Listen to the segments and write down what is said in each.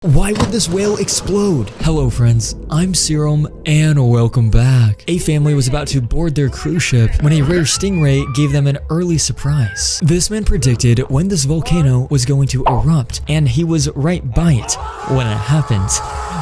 Why would this whale explode? Hello friends, I'm Serum and welcome back. A family was about to board their cruise ship when a rare stingray gave them an early surprise. This man predicted when this volcano was going to erupt and he was right by it when it happened.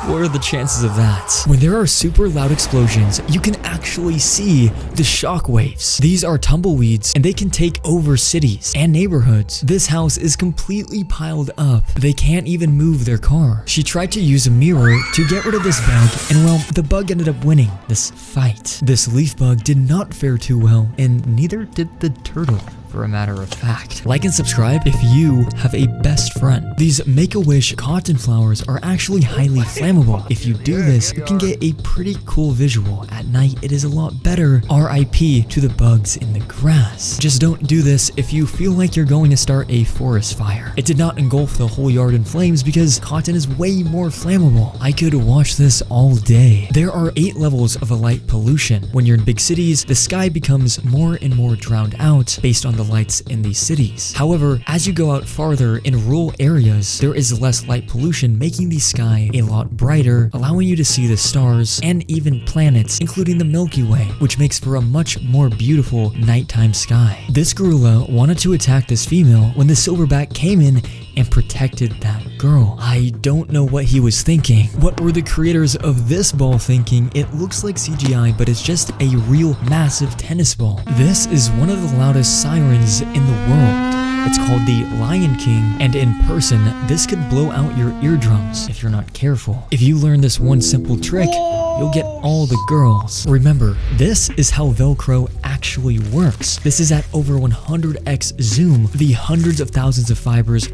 What are the chances of that? When there are super loud explosions, you can actually see the shock waves. These are tumbleweeds and they can take over cities and neighborhoods. This house is completely piled up. They can't even move their car. She tried to use a mirror to get rid of this bug, and well, the bug ended up winning this fight. This leaf bug did not fare too well, and neither did the turtle, for a matter of fact. Like and subscribe if you have a best friend. These Make-A-Wish cotton flowers are actually highly flammable. If you do this, you can get a pretty cool visual. At night, it is a lot better. RIP to the bugs in the grass. Just don't do this if you feel like you're going to start a forest fire. It did not engulf the whole yard in flames because cotton is way more flammable. I could watch this all day. There are 8 levels of a light pollution. When you're in big cities, the sky becomes more and more drowned out based on the lights in these cities. However, as you go out farther in rural areas, there is less light pollution, making the sky a lot brighter, allowing you to see the stars and even planets, including the Milky Way, which makes for a much more beautiful nighttime sky. This gorilla wanted to attack this female when the silverback came in and protected that girl. I don't know what he was thinking. What were the creators of this ball thinking? It looks like CGI, but it's just a real massive tennis ball. This is one of the loudest sirens in the world. It's called the Lion King, and in person, this could blow out your eardrums if you're not careful. If you learn this one simple trick, you'll get all the girls. Remember, this is how Velcro actually works. This is at over 100x zoom. The hundreds of thousands of fibers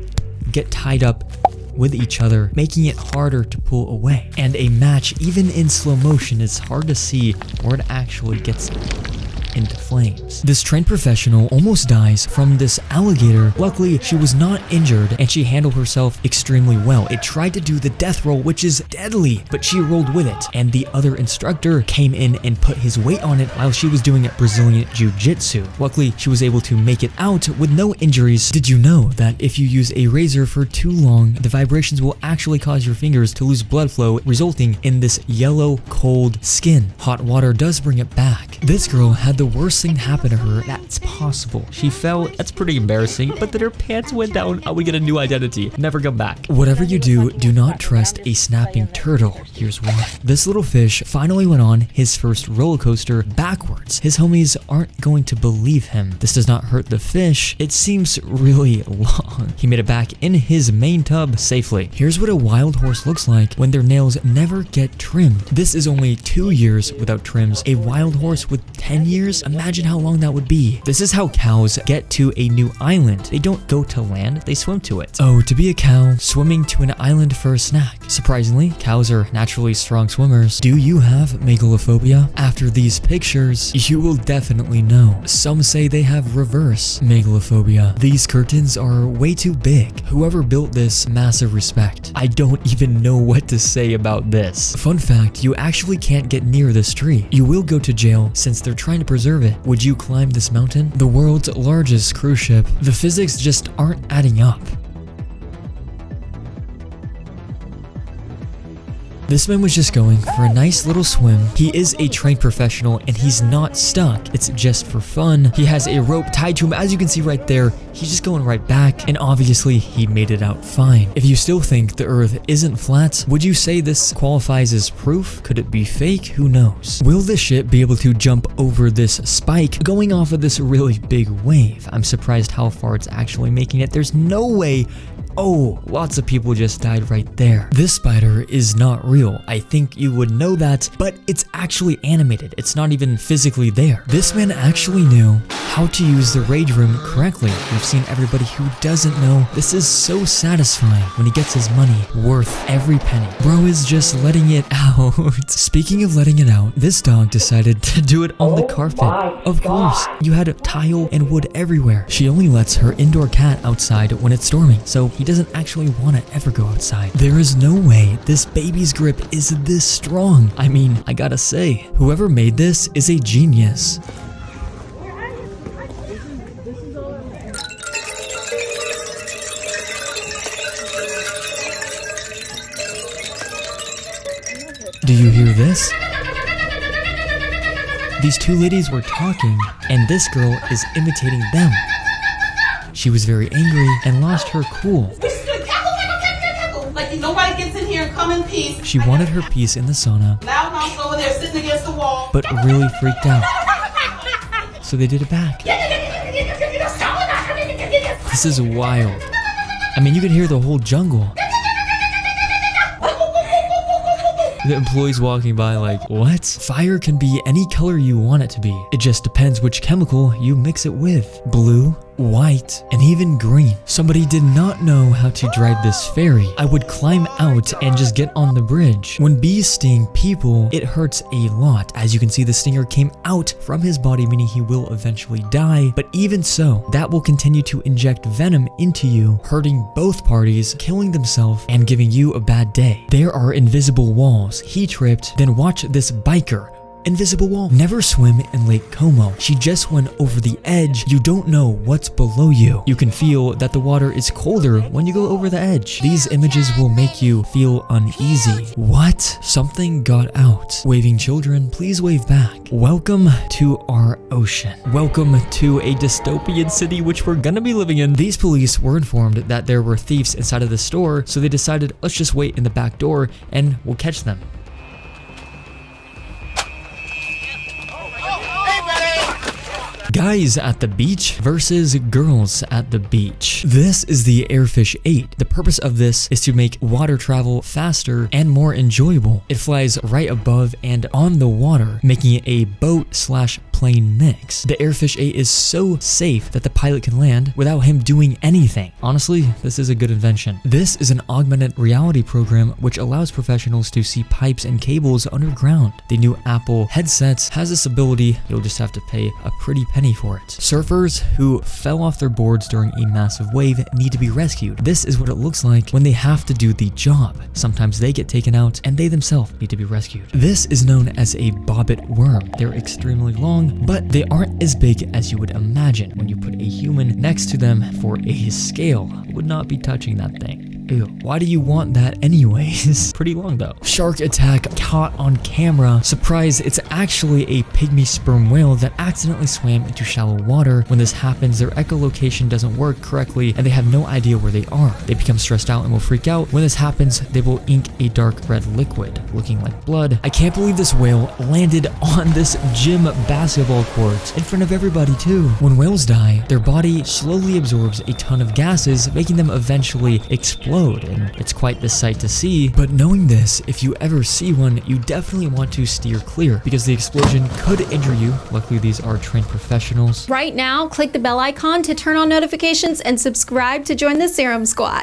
get tied up with each other, making it harder to pull away. And a match, even in slow motion, is hard to see where it actually gets into flames. This trained professional almost dies from this alligator. Luckily, she was not injured and she handled herself extremely well. It tried to do the death roll, which is deadly, but she rolled with it. And the other instructor came in and put his weight on it while she was doing Brazilian jiu-jitsu. Luckily, she was able to make it out with no injuries. Did you know that if you use a razor for too long, the vibrations will actually cause your fingers to lose blood flow, resulting in this yellow, cold skin? Hot water does bring it back. This girl had the worst thing happen to her that's possible. She fell, that's pretty embarrassing, but then her pants went down. I would get a new identity, never come back. Whatever you do, do not trust a snapping turtle. Here's why. This little fish finally went on his first roller coaster backwards. His homies aren't going to believe him. This does not hurt the fish. It seems really long. He made it back in his main tub safely. Here's what a wild horse looks like when their nails never get trimmed. This is only 2 years without trims. A wild horse with 10 years? Imagine how long that would be. This is how cows get to a new island. They don't go to land, they swim to it. Oh, to be a cow, swimming to an island for a snack. Surprisingly, cows are naturally strong swimmers. Do you have megalophobia? After these pictures, you will definitely know. Some say they have reverse megalophobia. These curtains are way too big. Whoever built this, massive respect. I don't even know what to say about this. Fun fact, you actually can't get near this tree. You will go to jail since they're trying to preserve it. Would you climb this mountain? The world's largest cruise ship. The physics just aren't adding up. This man was just going for a nice little swim. He is a trained professional and he's not stuck. It's just for fun. He has a rope tied to him, as you can see right there. He's just going right back, and obviously he made it out fine. If you still think the earth isn't flat, would you say this qualifies as proof? Could it be fake? Who knows? Will this ship be able to jump over this spike going off of this really big wave? I'm surprised how far it's actually making it. There's no way. Oh, lots of people just died right there. This spider is not real. I think you would know that, but it's actually animated. It's not even physically there. This man actually knew how to use the rage room correctly. We've seen everybody who doesn't know. This is so satisfying when he gets his money worth every penny. Bro is just letting it out. Speaking of letting it out, this dog decided to do it on the carpet. Of course, you had tile and wood everywhere. She only lets her indoor cat outside when it's storming, so he doesn't actually want to ever go outside. There is no way this baby's grip is this strong. I mean, I gotta say, whoever made this is a genius. Do you hear this? These two ladies were talking, and this girl is imitating them. She was very angry and lost her cool. Like nobody gets in here and come in peace. She wanted her peace in the sauna, Loud mouth over there sitting against the wall. but really freaked out. So they did it back. This is wild. I mean, you can hear the whole jungle. The employees walking by like, what? Fire can be any color you want it to be. It just depends which chemical you mix it with. Blue, white, and even green. Somebody did not know how to drive this ferry. I would climb out and just get on the bridge. When bees sting people, it hurts a lot. As you can see, the stinger came out from his body, meaning he will eventually die. But even so, that will continue to inject venom into you, hurting both parties, killing themselves, and giving you a bad day. There are invisible walls. He tripped, then watch this biker. Invisible wall. Never swim in Lake Como. She just went over the edge. You don't know what's below you. You can feel that the water is colder when you go over the edge. These images will make you feel uneasy. What? Something got out. Waving children, please wave back. Welcome to our ocean. Welcome to a dystopian city which we're gonna be living in. These police were informed that there were thieves inside of the store, so they decided, let's just wait in the back door and we'll catch them. Guys at the beach versus girls at the beach. This is the Airfish 8. The purpose of this is to make water travel faster and more enjoyable. It flies right above and on the water, making it a boat/plane mix. The Airfish 8 is so safe that the pilot can land without him doing anything. Honestly, this is a good invention. This is an augmented reality program which allows professionals to see pipes and cables underground. The new Apple headsets has this ability. You'll just have to pay a pretty penny for it. Surfers who fell off their boards during a massive wave need to be rescued. This is what it looks like when they have to do the job. Sometimes they get taken out and they themselves need to be rescued. This is known as a bobbit worm. They're extremely long, but they aren't as big as you would imagine. When you put a human next to them for a scale, would not be touching that thing. Ew. Why do you want that anyways? Pretty long though. Shark attack caught on camera. Surprise, it's actually a pygmy sperm whale that accidentally swam into shallow water. When this happens, their echolocation doesn't work correctly and they have no idea where they are. They become stressed out and will freak out. When this happens, they will ink a dark red liquid, looking like blood. I can't believe this whale landed on this gym basketball court in front of everybody too. When whales die, their body slowly absorbs a ton of gases, making them eventually explode. And it's quite the sight to see. But knowing this, if you ever see one, you definitely want to steer clear because the explosion could injure you. Luckily, these are trained professionals. Right now, click the bell icon to turn on notifications and subscribe to join the Serum Squad.